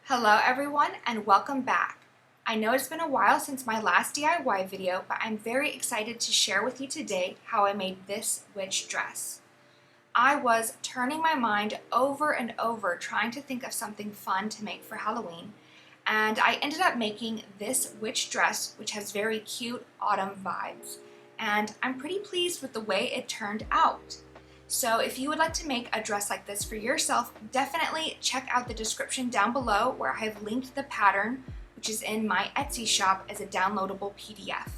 Hello everyone and welcome back. I know it's been a while since my last DIY video, but I'm very excited to share with you today how I made this witch dress. I was turning my mind over and over trying to think of something fun to make for Halloween, and I ended up making this witch dress, which has very cute autumn vibes, and I'm pretty pleased with the way it turned out. So if you would like to make a dress like this for yourself, definitely check out the description down below where I have linked the pattern, which is in my Etsy shop as a downloadable PDF.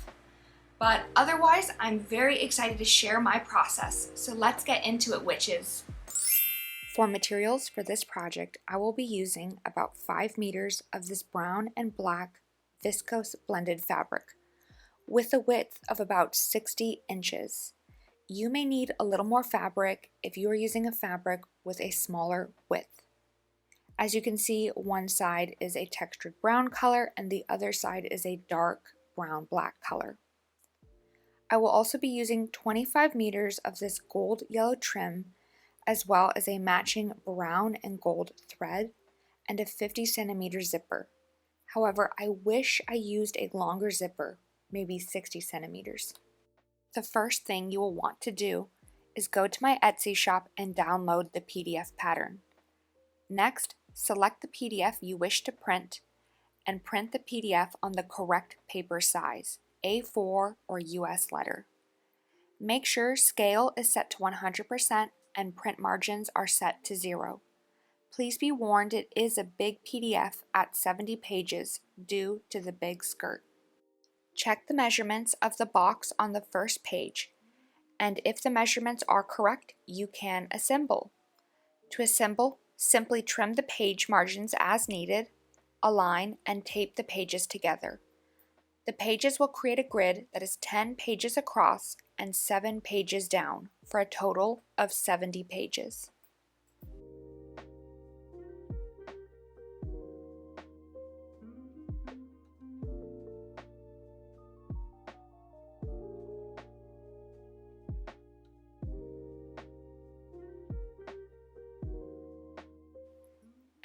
But otherwise, I'm very excited to share my process. So let's get into it, witches. For materials for this project, I will be using about 5 meters of this brown and black viscose blended fabric with a width of about 60 inches. You may need a little more fabric if you are using a fabric with a smaller width. As you can see, one side is a textured brown color and the other side is a dark brown-black color. I will also be using 25 meters of this gold yellow trim, as well as a matching brown and gold thread and a 50 centimeter zipper. However, I wish I used a longer zipper, maybe 60 centimeters. The first thing you will want to do is go to my Etsy shop and download the PDF pattern. Next, select the PDF you wish to print and print the PDF on the correct paper size, A4 or US letter. Make sure scale is set to 100% and print margins are set to 0. Please be warned it is a big PDF at 70 pages due to the big skirt. Check the measurements of the box on the first page, and if the measurements are correct, you can assemble. To assemble, simply trim the page margins as needed, align, and tape the pages together. The pages will create a grid that is 10 pages across and 7 pages down for a total of 70 pages.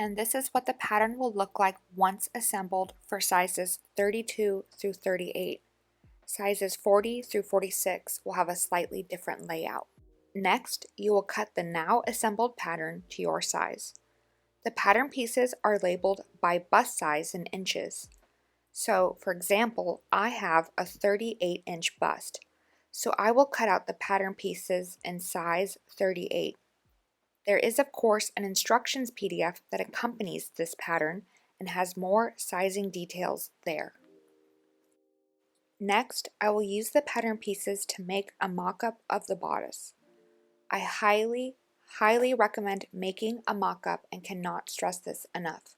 And this is what the pattern will look like once assembled for sizes 32 through 38. Sizes 40 through 46 will have a slightly different layout. Next, you will cut the now assembled pattern to your size. The pattern pieces are labeled by bust size in inches. So, for example, I have a 38-inch bust, so I will cut out the pattern pieces in size 38. There is, of course, an instructions PDF that accompanies this pattern and has more sizing details there. Next, I will use the pattern pieces to make a mock-up of the bodice. I highly recommend making a mock-up and cannot stress this enough.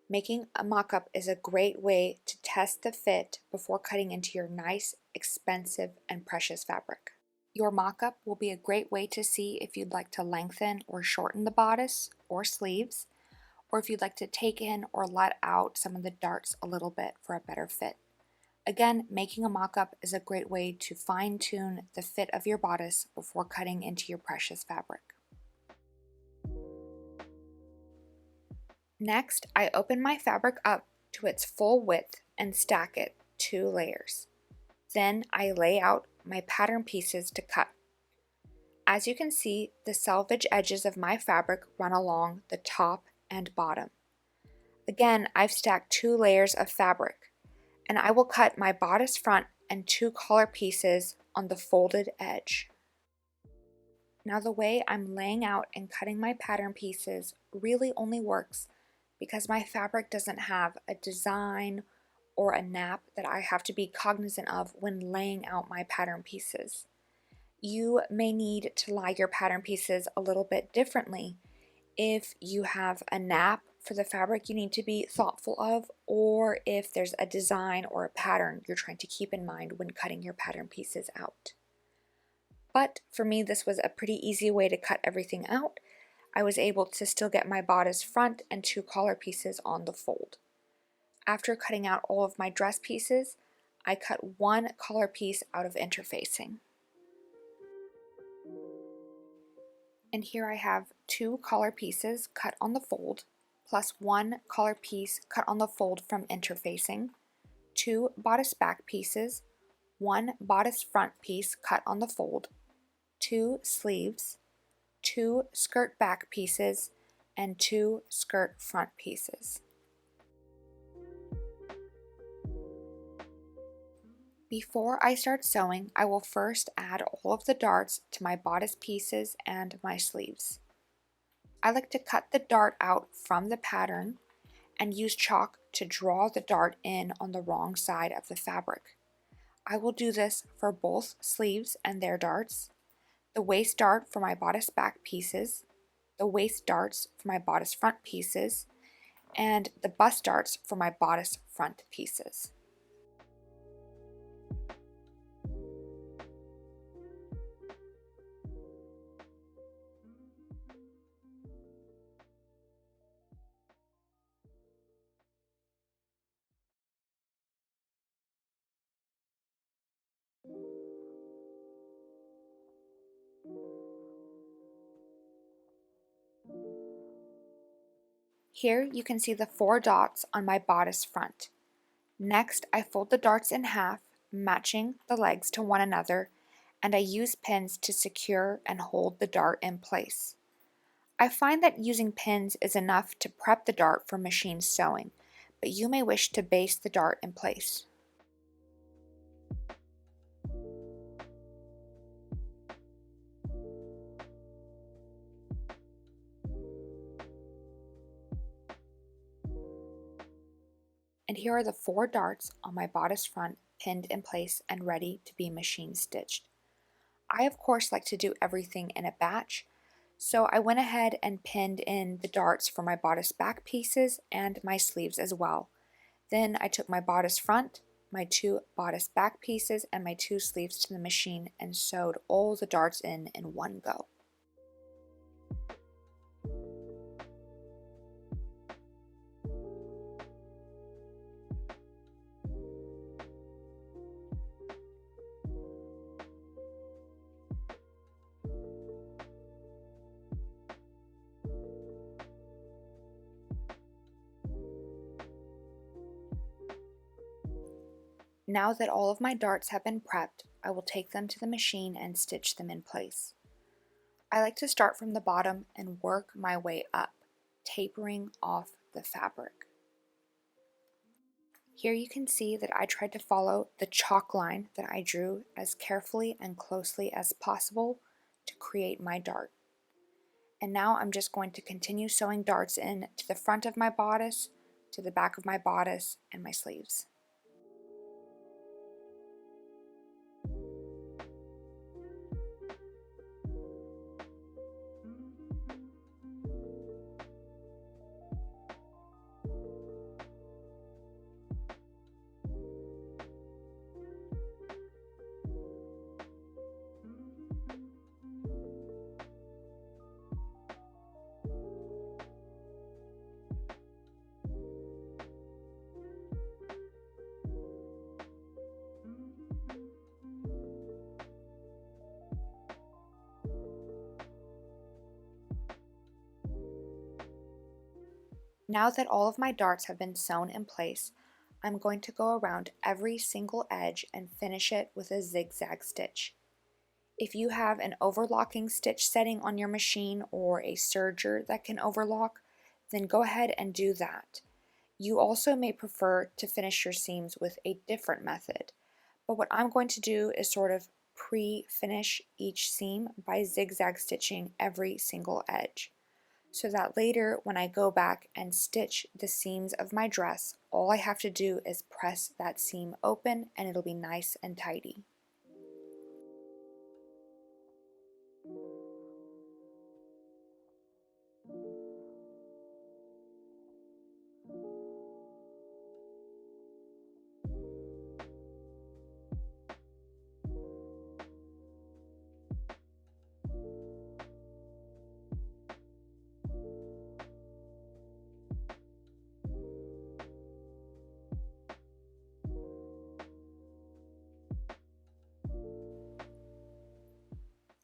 Making a mock-up is a great way to test the fit before cutting into your nice, expensive, and precious fabric. Your mock-up will be a great way to see if you'd like to lengthen or shorten the bodice or sleeves, or if you'd like to take in or let out some of the darts a little bit for a better fit. Again, making a mock-up is a great way to fine-tune the fit of your bodice before cutting into your precious fabric. Next, I open my fabric up to its full width and stack it 2 layers. Then I lay out my pattern pieces to cut. As you can see, the selvage edges of my fabric run along the top and bottom. Again, I've stacked 2 layers of fabric, and I will cut my bodice front and 2 collar pieces on the folded edge. Now the way I'm laying out and cutting my pattern pieces really only works because my fabric doesn't have a design or a nap that I have to be cognizant of when laying out my pattern pieces. You may need to lie your pattern pieces a little bit differently if you have a nap for the fabric you need to be thoughtful of, or if there's a design or a pattern you're trying to keep in mind when cutting your pattern pieces out. But for me, this was a pretty easy way to cut everything out. I was able to still get my bodice front and 2 collar pieces on the fold. After cutting out all of my dress pieces, I cut 1 collar piece out of interfacing. And here I have 2 collar pieces cut on the fold. plus 1 collar piece cut on the fold from interfacing, 2 bodice back pieces, 1 bodice front piece cut on the fold, 2 sleeves, 2 skirt back pieces, and 2 skirt front pieces. Before I start sewing, I will first add all of the darts to my bodice pieces and my sleeves. I like to cut the dart out from the pattern and use chalk to draw the dart in on the wrong side of the fabric. I will do this for both sleeves and their darts, the waist dart for my bodice back pieces, the waist darts for my bodice front pieces, and the bust darts for my bodice front pieces. Here you can see the 4 dots on my bodice front. Next, I fold the darts in half, matching the legs to one another, and I use pins to secure and hold the dart in place. I find that using pins is enough to prep the dart for machine sewing, but you may wish to base the dart in place. And here are the 4 darts on my bodice front pinned in place and ready to be machine stitched. I of course like to do everything in a batch, so I went ahead and pinned in the darts for my bodice back pieces and my sleeves as well. Then I took my bodice front, my 2 bodice back pieces, and my 2 sleeves to the machine and sewed all the darts in one go. Now that all of my darts have been prepped, I will take them to the machine and stitch them in place. I like to start from the bottom and work my way up, tapering off the fabric. Here you can see that I tried to follow the chalk line that I drew as carefully and closely as possible to create my dart. And now I'm just going to continue sewing darts in to the front of my bodice, to the back of my bodice, and my sleeves. Now that all of my darts have been sewn in place, I'm going to go around every single edge and finish it with a zigzag stitch. If you have an overlocking stitch setting on your machine or a serger that can overlock, then go ahead and do that. You also may prefer to finish your seams with a different method, but what I'm going to do is sort of pre-finish each seam by zigzag stitching every single edge, so that later when I go back and stitch the seams of my dress, all I have to do is press that seam open and it'll be nice and tidy.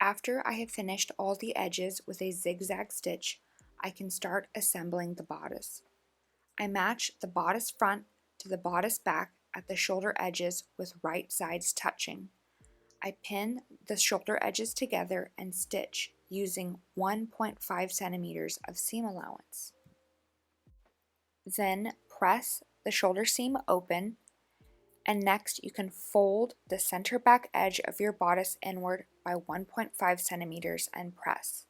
After I have finished all the edges with a zigzag stitch, I can start assembling the bodice. I match the bodice front to the bodice back at the shoulder edges with right sides touching. I pin the shoulder edges together and stitch using 1.5 centimeters of seam allowance. Then press the shoulder seam open, and next you can fold the center back edge of your bodice inward by 1.5 centimeters and press.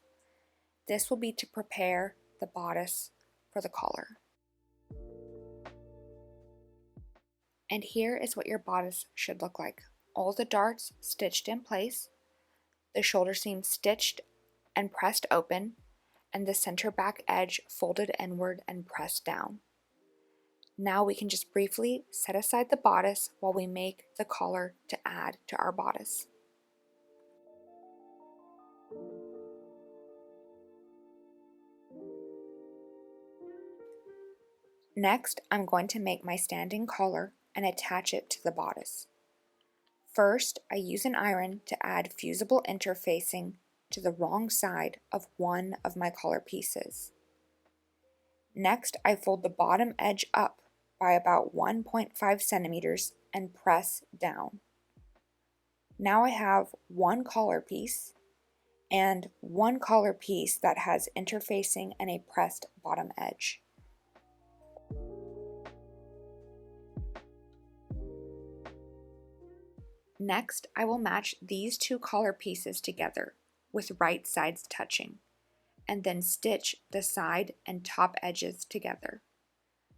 This will be to prepare the bodice for the collar. And here is what your bodice should look like. All the darts stitched in place, the shoulder seam stitched and pressed open, and the center back edge folded inward and pressed down. Now we can just briefly set aside the bodice while we make the collar to add to our bodice. Next, I'm going to make my standing collar and attach it to the bodice. First, I use an iron to add fusible interfacing to the wrong side of one of my collar pieces. Next, I fold the bottom edge up by about 1.5 centimeters and press down. Now I have one collar piece and one collar piece that has interfacing and a pressed bottom edge. Next, I will match these two collar pieces together with right sides touching, and then stitch the side and top edges together.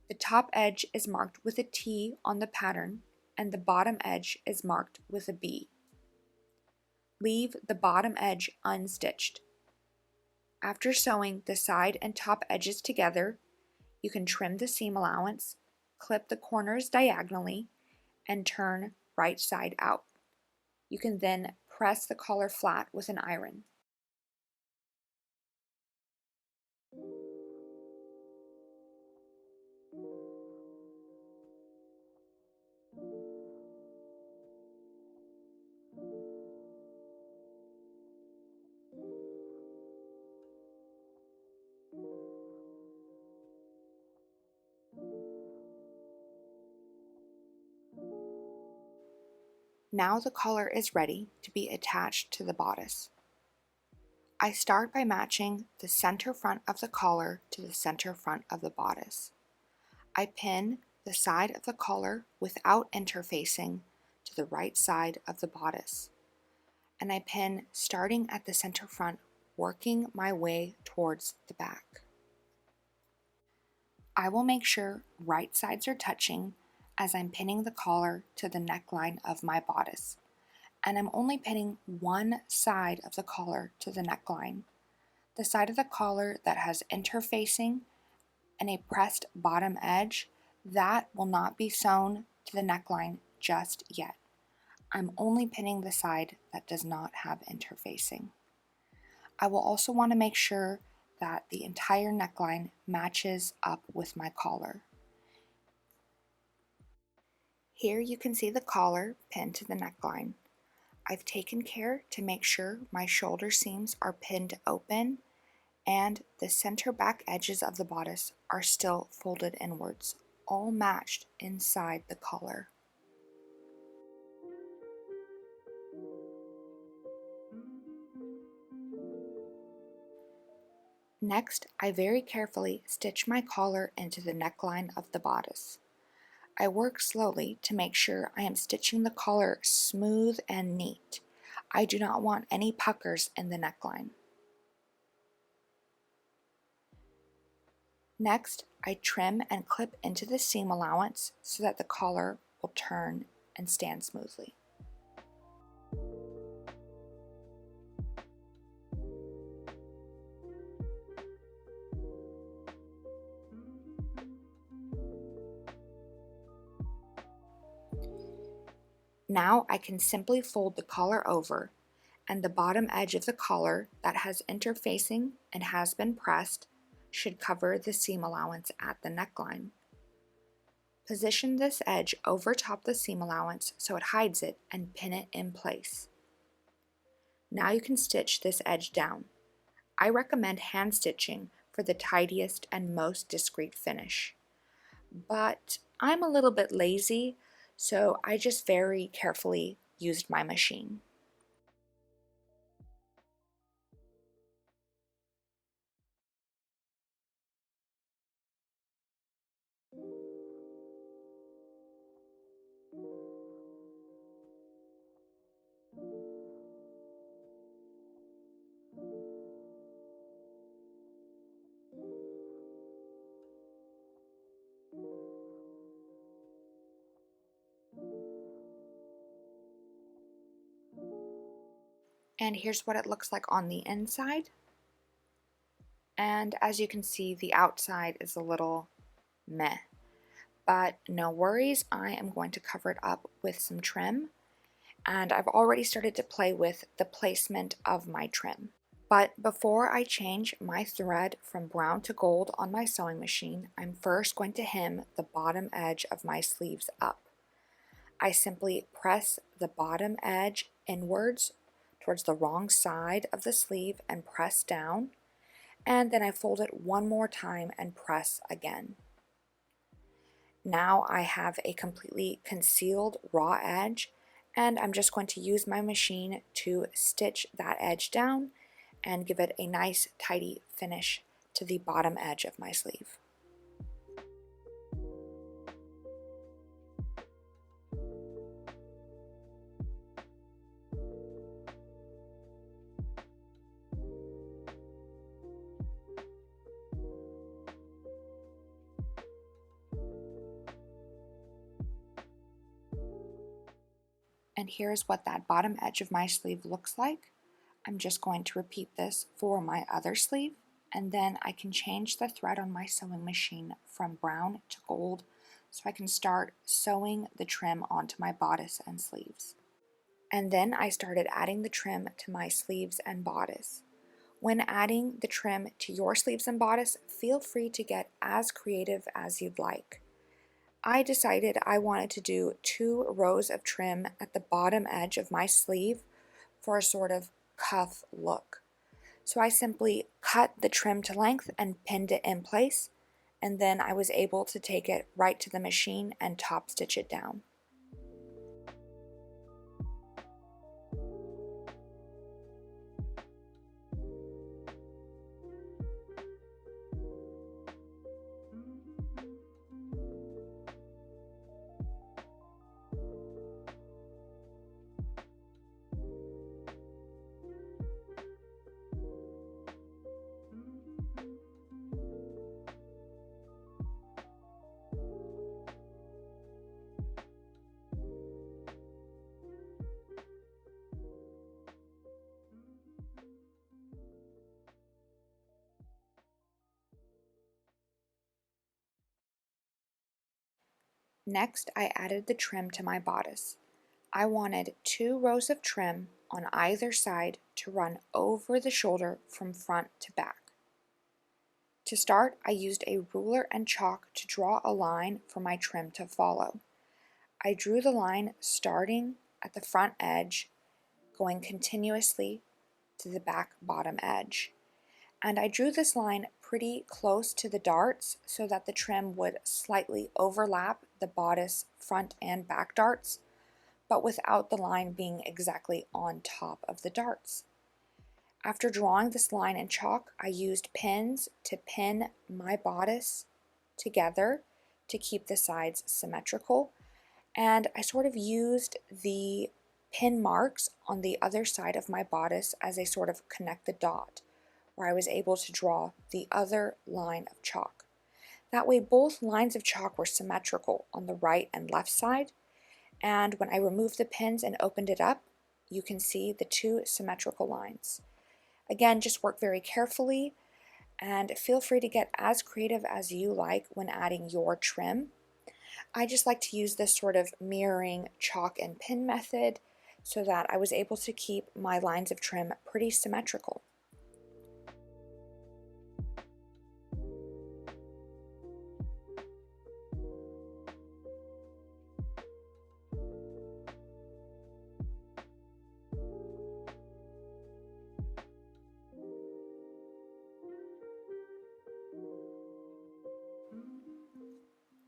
The top edge is marked with a T on the pattern, and the bottom edge is marked with a B. Leave the bottom edge unstitched. After sewing the side and top edges together, you can trim the seam allowance, clip the corners diagonally, and turn right side out. You can then press the collar flat with an iron. Now the collar is ready to be attached to the bodice. I start by matching the center front of the collar to the center front of the bodice. I pin the side of the collar without interfacing to the right side of the bodice, and I pin starting at the center front, working my way towards the back. I will make sure right sides are touching as I'm pinning the collar to the neckline of my bodice, and I'm only pinning one side of the collar to the neckline. The side of the collar that has interfacing and a pressed bottom edge, that will not be sewn to the neckline just yet. I'm only pinning the side that does not have interfacing. I will also want to make sure that the entire neckline matches up with my collar. Here you can see the collar pinned to the neckline. I've taken care to make sure my shoulder seams are pinned open and the center back edges of the bodice are still folded inwards, all matched inside the collar. Next, I very carefully stitch my collar into the neckline of the bodice. I work slowly to make sure I am stitching the collar smooth and neat. I do not want any puckers in the neckline. Next, I trim and clip into the seam allowance so that the collar will turn and stand smoothly. Now I can simply fold the collar over, and the bottom edge of the collar that has interfacing and has been pressed should cover the seam allowance at the neckline. Position this edge over top the seam allowance so it hides it and pin it in place. Now you can stitch this edge down. I recommend hand stitching for the tidiest and most discreet finish. But I'm a little bit lazy, so I just very carefully used my machine. And here's what it looks like on the inside. And as you can see, the outside is a little meh. But no worries, I am going to cover it up with some trim. And I've already started to play with the placement of my trim. But before I change my thread from brown to gold on my sewing machine, I'm first going to hem the bottom edge of my sleeves up. I simply press the bottom edge inwards towards the wrong side of the sleeve and press down, and then I fold it one more time and press again. Now I have a completely concealed raw edge, and I'm just going to use my machine to stitch that edge down and give it a nice tidy finish to the bottom edge of my sleeve. And here's what that bottom edge of my sleeve looks like. I'm just going to repeat this for my other sleeve, and then I can change the thread on my sewing machine from brown to gold so I can start sewing the trim onto my bodice and sleeves. And then I started adding the trim to my sleeves and bodice. When adding the trim to your sleeves and bodice, feel free to get as creative as you'd like. I decided I wanted to do 2 rows of trim at the bottom edge of my sleeve for a sort of cuff look. So I simply cut the trim to length and pinned it in place, and then I was able to take it right to the machine and top stitch it down. Next, I added the trim to my bodice. I wanted 2 rows of trim on either side to run over the shoulder from front to back. To start, I used a ruler and chalk to draw a line for my trim to follow. I drew the line starting at the front edge, going continuously to the back bottom edge. And I drew this line pretty close to the darts so that the trim would slightly overlap the bodice front and back darts, but without the line being exactly on top of the darts. After drawing this line in chalk, I used pins to pin my bodice together to keep the sides symmetrical, and I sort of used the pin marks on the other side of my bodice as a sort of connect the dot, where I was able to draw the other line of chalk. That way both lines of chalk were symmetrical on the right and left side, and when I removed the pins and opened it up, you can see the 2 symmetrical lines. Again, just work very carefully and feel free to get as creative as you like when adding your trim. I just like to use this sort of mirroring chalk and pin method so that I was able to keep my lines of trim pretty symmetrical.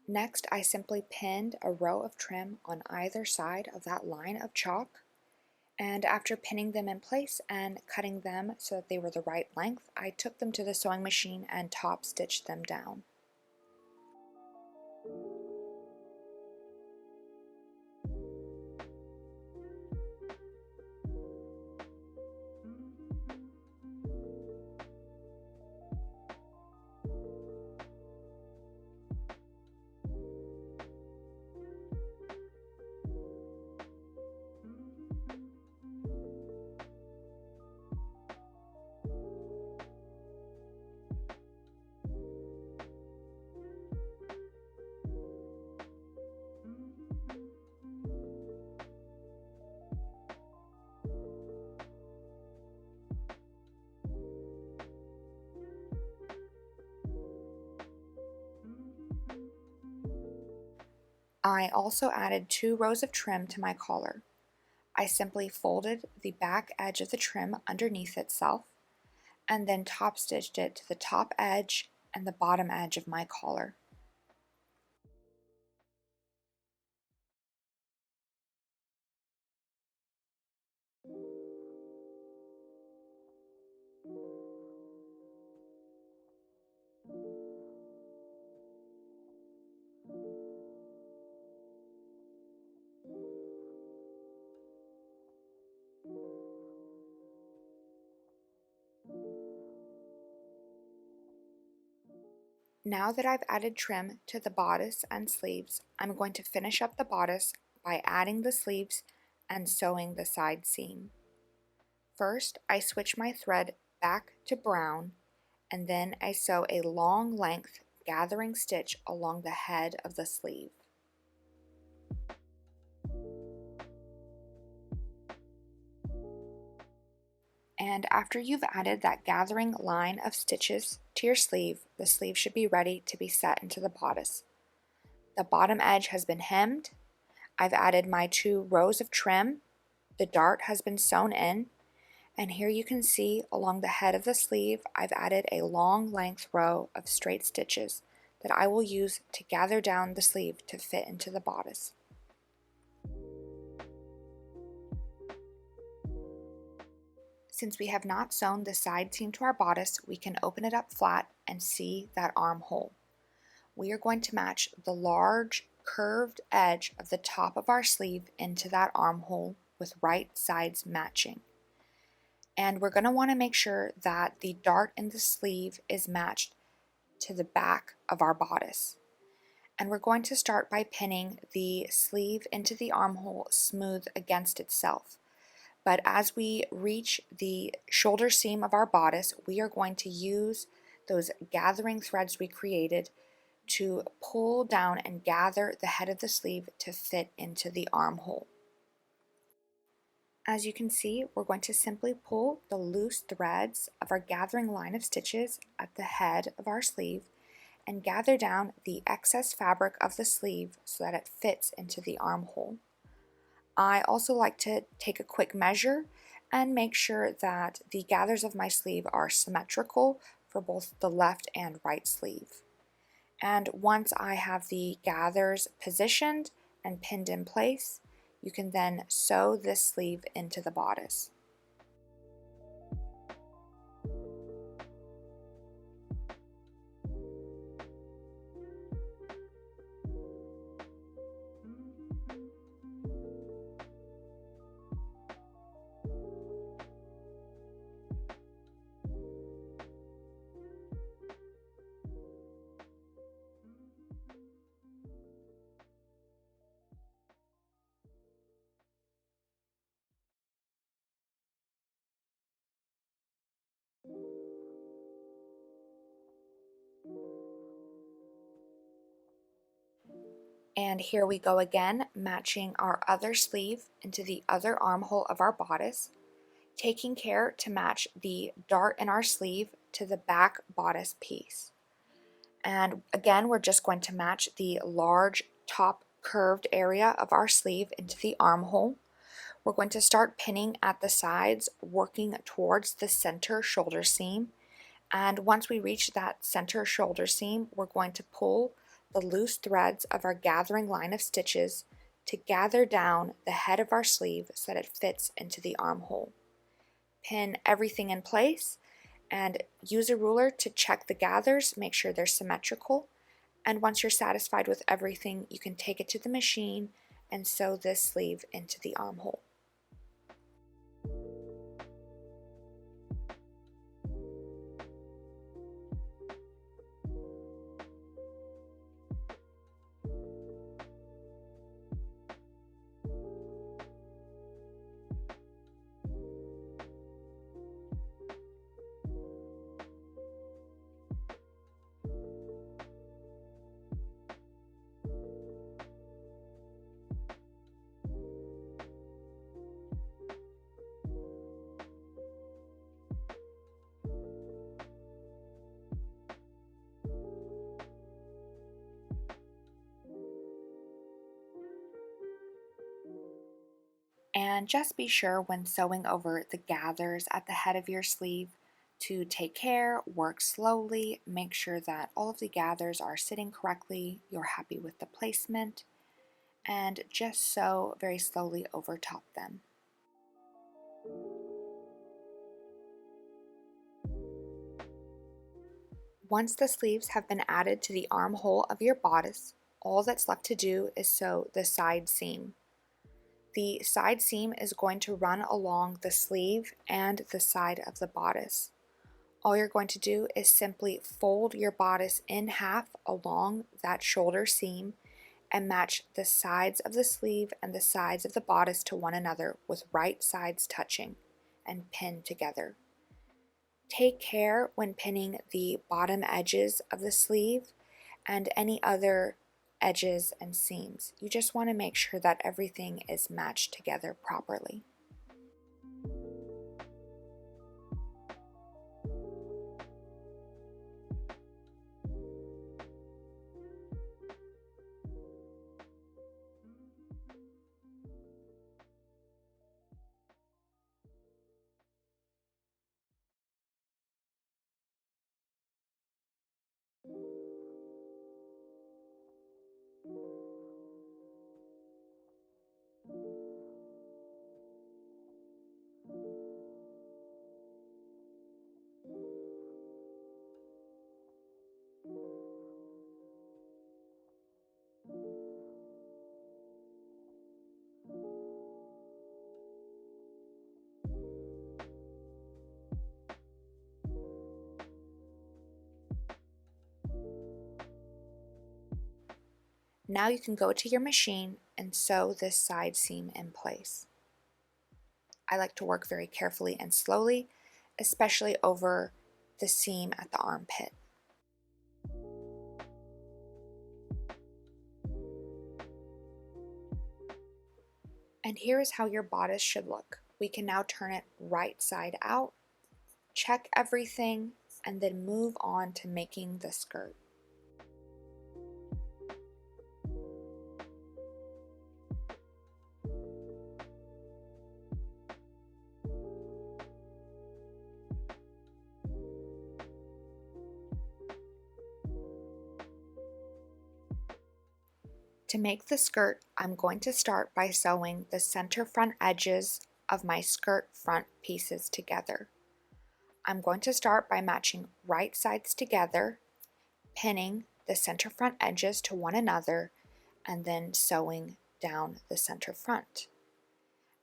Next, I simply pinned a row of trim on either side of that line of chalk, and after pinning them in place and cutting them so that they were the right length, I took them to the sewing machine and top stitched them down. I also added 2 rows of trim to my collar. I simply folded the back edge of the trim underneath itself and then top stitched it to the top edge and the bottom edge of my collar. Now that I've added trim to the bodice and sleeves, I'm going to finish up the bodice by adding the sleeves and sewing the side seam. First, I switch my thread back to brown, and then I sew a long length gathering stitch along the head of the sleeve. And after you've added that gathering line of stitches to your sleeve, the sleeve should be ready to be set into the bodice. The bottom edge has been hemmed. I've added my 2 rows of trim. The dart has been sewn in. And here you can see along the head of the sleeve, I've added a long length row of straight stitches that I will use to gather down the sleeve to fit into the bodice. Since we have not sewn the side seam to our bodice, we can open it up flat and see that armhole. We are going to match the large curved edge of the top of our sleeve into that armhole with right sides matching. And we're going to want to make sure that the dart in the sleeve is matched to the back of our bodice. And we're going to start by pinning the sleeve into the armhole smooth against itself. But as we reach the shoulder seam of our bodice, we are going to use those gathering threads we created to pull down and gather the head of the sleeve to fit into the armhole. As you can see, we're going to simply pull the loose threads of our gathering line of stitches at the head of our sleeve and gather down the excess fabric of the sleeve so that it fits into the armhole. I also like to take a quick measure and make sure that the gathers of my sleeve are symmetrical for both the left and right sleeve. And once I have the gathers positioned and pinned in place, you can then sew this sleeve into the bodice. And here we go again, matching our other sleeve into the other armhole of our bodice, taking care to match the dart in our sleeve to the back bodice piece. And again, we're just going to match the large top curved area of our sleeve into the armhole. We're going to start pinning at the sides, working towards the center shoulder seam. And once we reach that center shoulder seam, we're going to pull the loose threads of our gathering line of stitches to gather down the head of our sleeve so that it fits into the armhole. Pin everything in place and use a ruler to check the gathers, make sure they're symmetrical, and once you're satisfied with everything, you can take it to the machine and sew this sleeve into the armhole. And just be sure when sewing over the gathers at the head of your sleeve to take care, work slowly, make sure that all of the gathers are sitting correctly, you're happy with the placement, and just sew very slowly over top them. Once the sleeves have been added to the armhole of your bodice, all that's left to do is sew the side seam. The side seam is going to run along the sleeve and the side of the bodice. All you're going to do is simply fold your bodice in half along that shoulder seam and match the sides of the sleeve and the sides of the bodice to one another with right sides touching and pin together. Take care when pinning the bottom edges of the sleeve and any other edges and seams. You just want to make sure that everything is matched together properly. Now you can go to your machine and sew this side seam in place. I like to work very carefully and slowly, especially over the seam at the armpit. And here is how your bodice should look. We can now turn it right side out, check everything, and then move on to making the skirt. To make the skirt, I'm going to start by sewing the center front edges of my skirt front pieces together. I'm going to start by matching right sides together, pinning the center front edges to one another, and then sewing down the center front.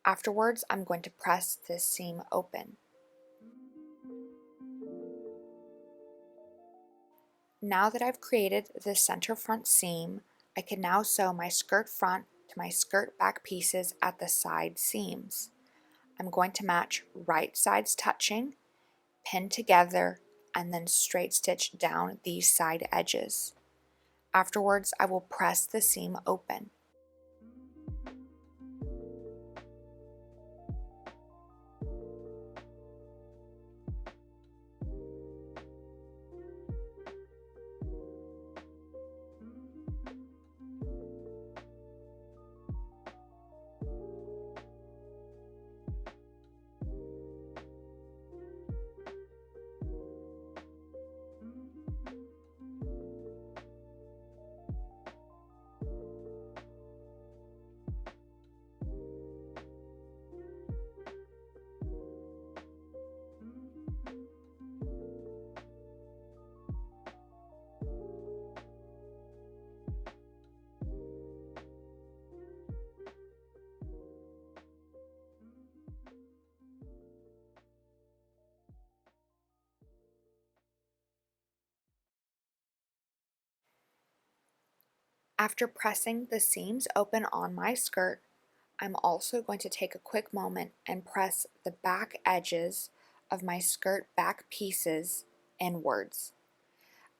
Afterwards, I'm going to press this seam open. Now that I've created the center front seam, I can now sew my skirt front to my skirt back pieces at the side seams. I'm going to match right sides touching, pin together, and then straight stitch down these side edges. Afterwards, I will press the seam open. After pressing the seams open on my skirt, I'm also going to take a quick moment and press the back edges of my skirt back pieces inwards.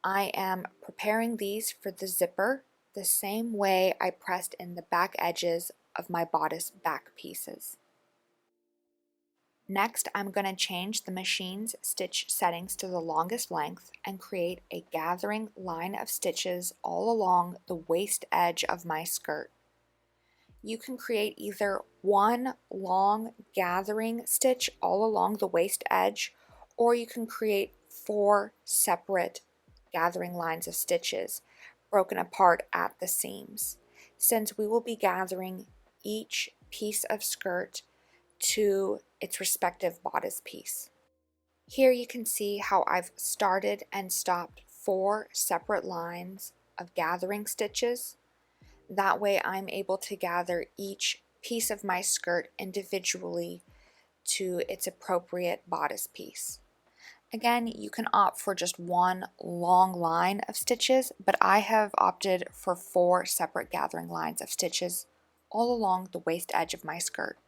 I am preparing these for the zipper the same way I pressed in the back edges of my bodice back pieces. Next, I'm going to change the machine's stitch settings to the longest length and create a gathering line of stitches all along the waist edge of my skirt. You can create either one long gathering stitch all along the waist edge, or you can create 4 separate gathering lines of stitches broken apart at the seams. Since we will be gathering each piece of skirt to its respective bodice piece. Here you can see how I've started and stopped 4 separate lines of gathering stitches. That way I'm able to gather each piece of my skirt individually to its appropriate bodice piece. Again, you can opt for just one long line of stitches, but I have opted for 4 separate gathering lines of stitches all along the waist edge of my skirt.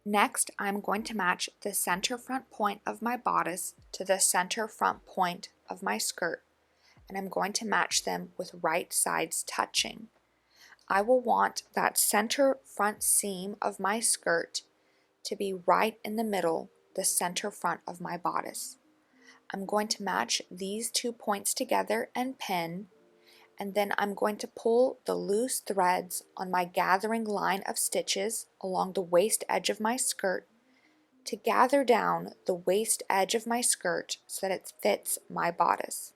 Next, I'm going to match the center front point of my bodice to the center front point of my skirt, and I'm going to match them with right sides touching. I will want that center front seam of my skirt to be right in the middle, the center front of my bodice. I'm going to match these 2 points together and pin, and then I'm going to pull the loose threads on my gathering line of stitches along the waist edge of my skirt to gather down the waist edge of my skirt so that it fits my bodice.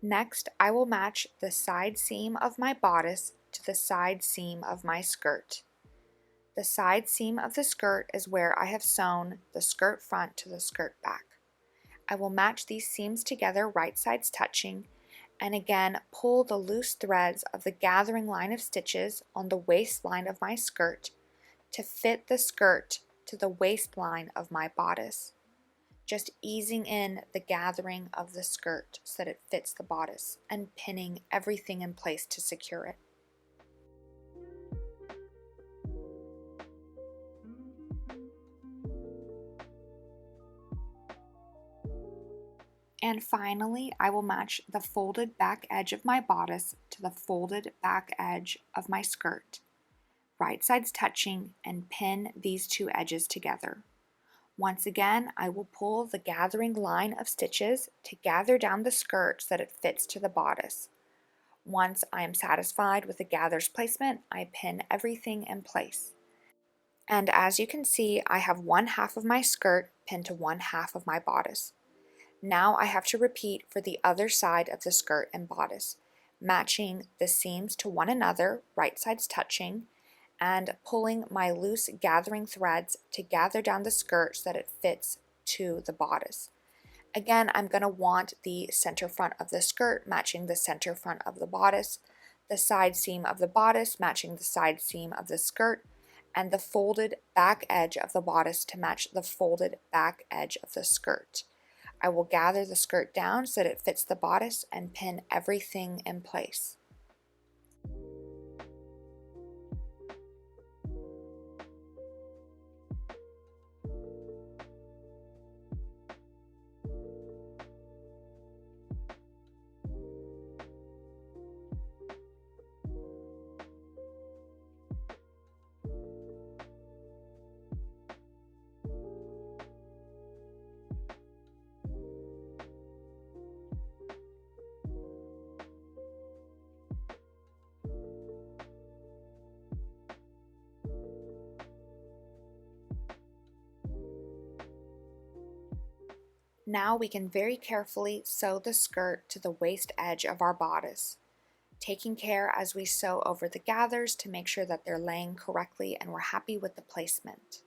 Next, I will match the side seam of my bodice to the side seam of my skirt. The side seam of the skirt is where I have sewn the skirt front to the skirt back. I will match these seams together, right sides touching, and again pull the loose threads of the gathering line of stitches on the waistline of my skirt to fit the skirt to the waistline of my bodice, just easing in the gathering of the skirt so that it fits the bodice and pinning everything in place to secure it. And finally, I will match the folded back edge of my bodice to the folded back edge of my skirt, right sides touching, and pin these 2 edges together. Once again, I will pull the gathering line of stitches to gather down the skirt so that it fits to the bodice. Once I am satisfied with the gather's placement, I pin everything in place. And as you can see, I have 1/2 of my skirt pinned to 1/2 of my bodice. Now I have to repeat for the other side of the skirt and bodice, matching the seams to one another, right sides touching, and pulling my loose gathering threads to gather down the skirt so that it fits to the bodice. Again, I'm going to want the center front of the skirt matching the center front of the bodice, the side seam of the bodice matching the side seam of the skirt, and the folded back edge of the bodice to match the folded back edge of the skirt. I will gather the skirt down so that it fits the bodice and pin everything in place. Now we can very carefully sew the skirt to the waist edge of our bodice, taking care as we sew over the gathers to make sure that they're laying correctly and we're happy with the placement.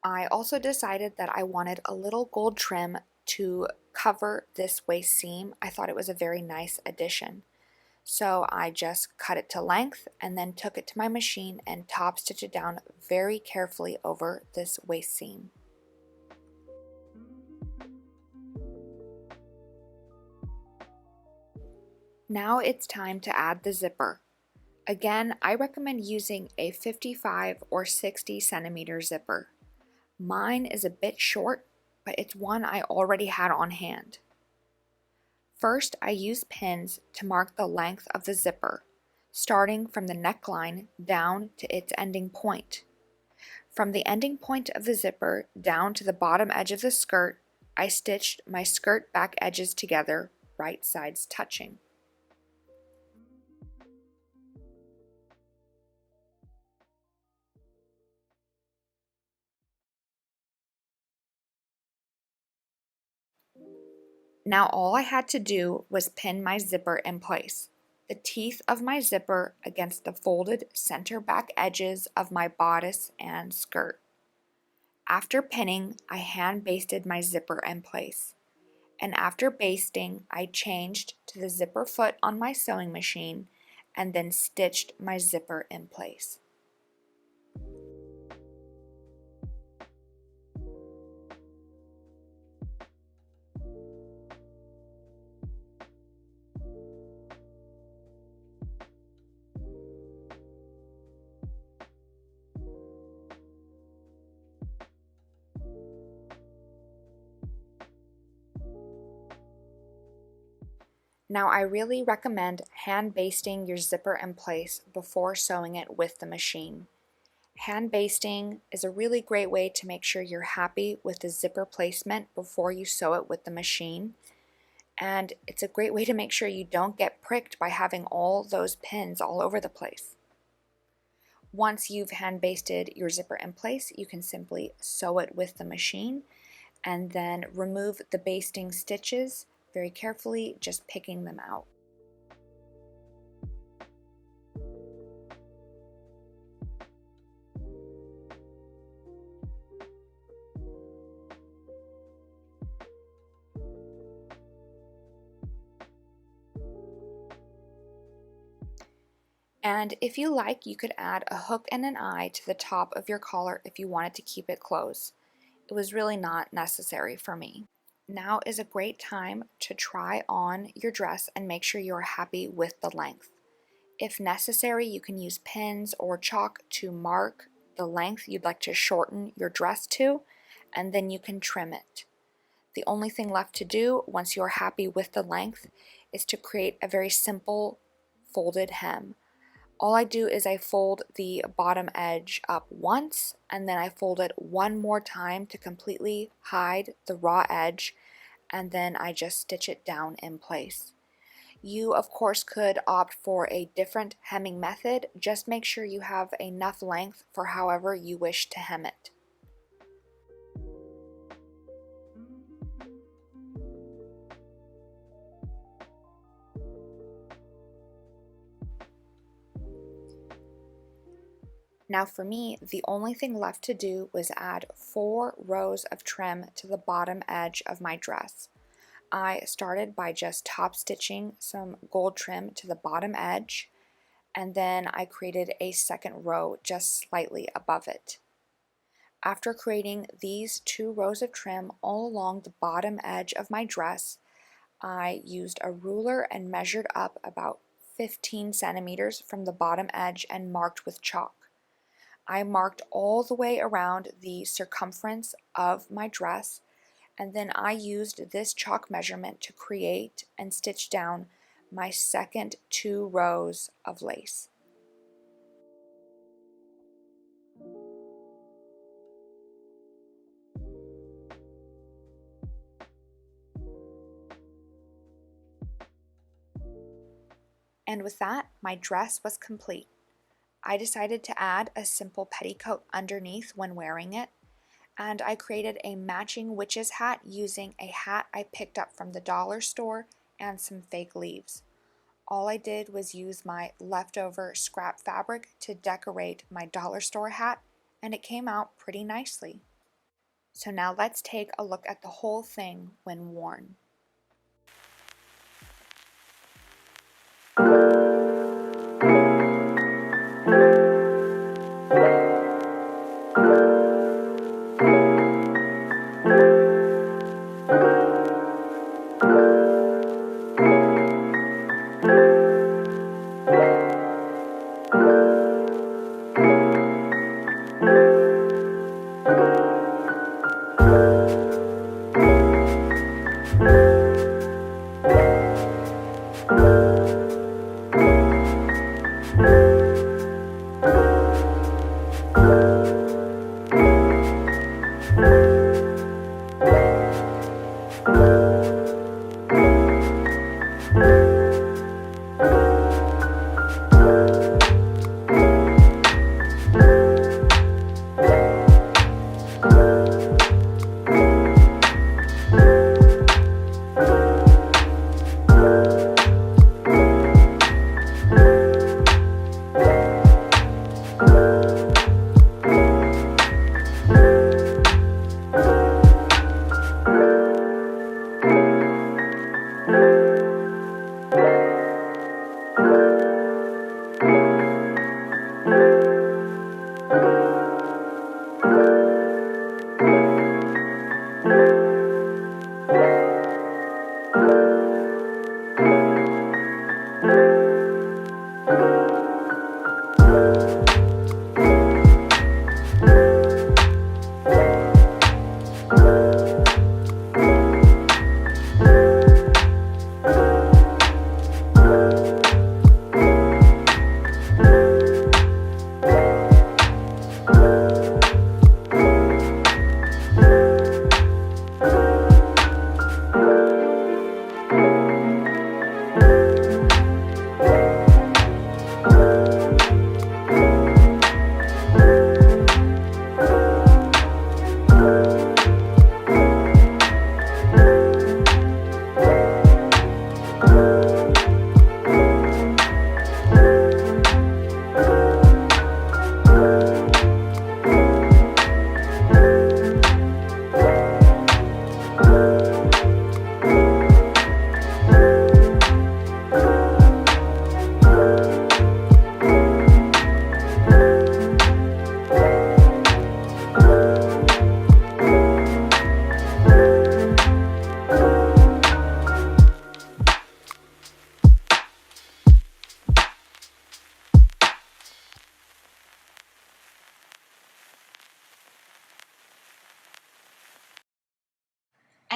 I also decided that I wanted a little gold trim to cover this waist seam. I thought it was a very nice addition. So I just cut it to length and then took it to my machine and top stitched it down very carefully over this waist seam. Now it's time to add the zipper. Again, I recommend using a 55 or 60 centimeter zipper. Mine is a bit short, but it's one I already had on hand. First, I use pins to mark the length of the zipper, starting from the neckline down to its ending point. From the ending point of the zipper down to the bottom edge of the skirt, I stitched my skirt back edges together, right sides touching. Now all I had to do was pin my zipper in place. The teeth of my zipper against the folded center back edges of my bodice and skirt. After pinning, I hand basted my zipper in place. And after basting, I changed to the zipper foot on my sewing machine and then stitched my zipper in place. Now I really recommend hand basting your zipper in place before sewing it with the machine. Hand basting is a really great way to make sure you're happy with the zipper placement before you sew it with the machine. And it's a great way to make sure you don't get pricked by having all those pins all over the place. Once you've hand basted your zipper in place, you can simply sew it with the machine and then remove the basting stitches very carefully, just picking them out. And if you like, you could add a hook and an eye to the top of your collar if you wanted to keep it closed. It was really not necessary for me. Now is a great time to try on your dress and make sure you're happy with the length. If necessary, you can use pins or chalk to mark the length you'd like to shorten your dress to, and then you can trim it. The only thing left to do once you're happy with the length is to create a very simple folded hem. All I do is I fold the bottom edge up once and then I fold it one more time to completely hide the raw edge, and then I just stitch it down in place. You of course could opt for a different hemming method. Just make sure you have enough length for however you wish to hem it. Now for me, the only thing left to do was add 4 rows of trim to the bottom edge of my dress. I started by just top stitching some gold trim to the bottom edge, and then I created a second row just slightly above it. After creating these 2 rows of trim all along the bottom edge of my dress, I used a ruler and measured up about 15 centimeters from the bottom edge and marked with chalk. I marked all the way around the circumference of my dress, and then I used this chalk measurement to create and stitch down my second 2 rows of lace. And with that, my dress was complete. I decided to add a simple petticoat underneath when wearing it, and I created a matching witch's hat using a hat I picked up from the dollar store and some fake leaves. All I did was use my leftover scrap fabric to decorate my dollar store hat, and it came out pretty nicely. So now let's take a look at the whole thing when worn.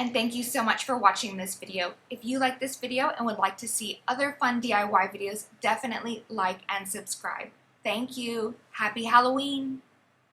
And thank you so much for watching this video. If you like this video and would like to see other fun DIY videos, definitely like and subscribe. Thank you. Happy Halloween!